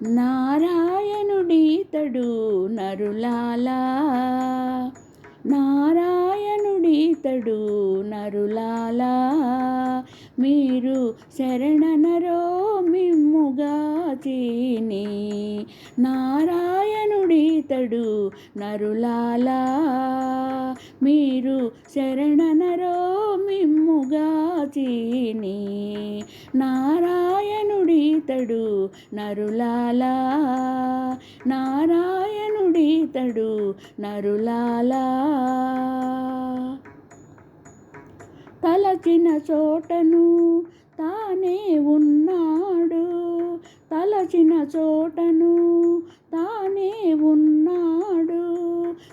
నారాయణుడీతడు నరులాలా, నారాయణుడీతడు నరులాలా, మీరు శరణనరో మిమ్ముగాచిని. నారాయణుడీతడు నరులాలా, మీరు శరణనరో మిమ్ముగాచిని. నారాయణుడీతడు నరులాలా, నారాయణుడీతడు నరులాలా. తలచిన చోటను తానే ఉన్నాడు, తలచిన చోటను తానే ఉన్నాడు,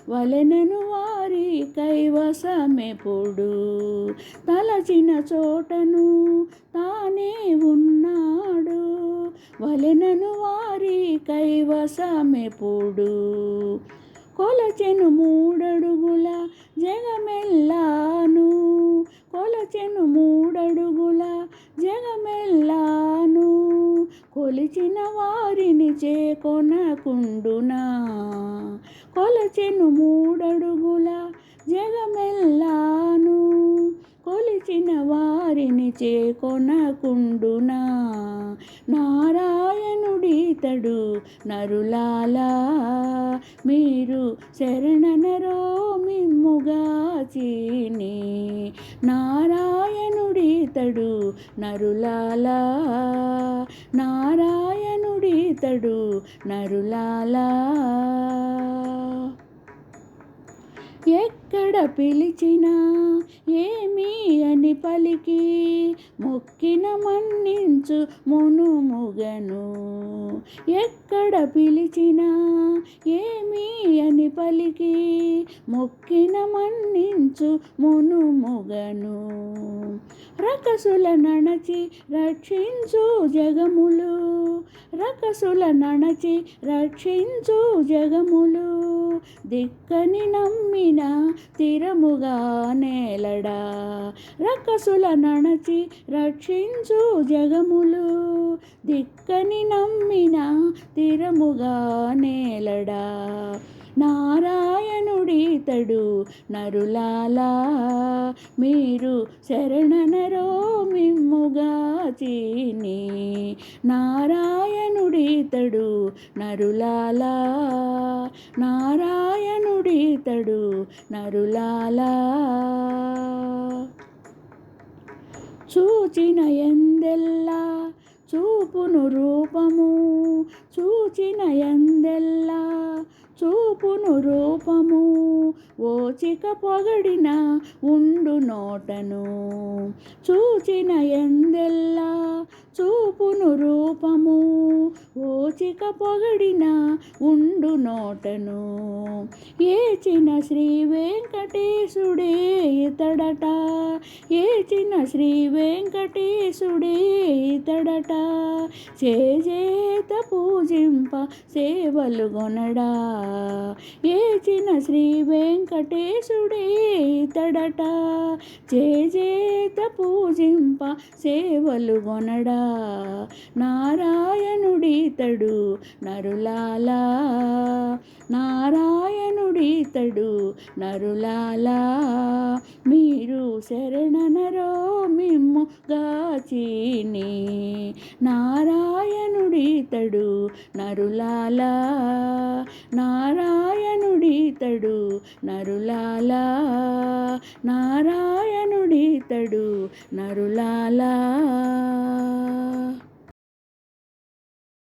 వలెనను వారి కైవసమెప్పుడు. తలచిన చోటను తానే ఉన్నాడు, వలెనను వారి కైవసమెప్పుడు. కొలచెను మూడడుగుల జగమెల్లాను, కొలచెను మూడడుగుల జగమెల్లాను, కొలిచిన వారిని చేకొనకుండునా. కొలచెను మూడడుగుల జగమెల్లాను, కొలిచిన వారిని చేకొనకుండునా. నారాయణుడీతడు నరులాలా, మీరు శరణనరో మిమ్ముగాచిని. నారాయణుడీతడు నరులాలా, నారాయణుడీతడు నరులాలా. ఎక్కడ పిలిచినా ఏమీ అని పలికి, మొక్కిన మన్నించు మునుముగను. ఎక్కడ పిలిచినా ఏమీ అని పలికి, మొక్కిన మన్నించు మునుముగను. రకసుల నణచి రక్షించు జగములు, రకసుల నణచి రక్షించు జగములు, దిక్కని నమ్మిన స్థిరముగా నేలడా. రకసుల నణచి రక్షించు జగములు, దిక్కని నమ్మిన స్థిరముగా నేలడా. నారాయణుడీతడు నరులాలా, మీరు శరణనరో మిమ్ముగాచిని. నారాయణుడీతడు నరులాలా, నారాయణుడీతడు నరులాలా. చూచిన ఎందెల్లా చూపును రూపము, చూచిన ఎందెల్లా చూపును రూపము, ఓచిక పొగడిన ఉండు నోటను. చూచిన ఎందెల్లా చూపును రూపము, ఓచిక పొగడిన ఉండు నోటను. ఏచిన శ్రీ వెంకటేశుడే ఇతడట, ఏచిన శ్రీ వెంకటేశుడే ఇతడట, చేజేత పూజింప సేవలు గొనడా. ఏచిన శ్రీ వెంకటేశుడే ఇతడట, చేజేత పూజింప సేవలు గొనడా. నారాయణుడీతడు నరులాలా, నారాయణుడీతడు నరులాలా, మీరు శరణనరో మిమ్ముగాచిని. నారాయణుడీతడు నరులాలా, నారాయణుడీతడు నరులాలా, నారాయణుడీతడు నరులాలా.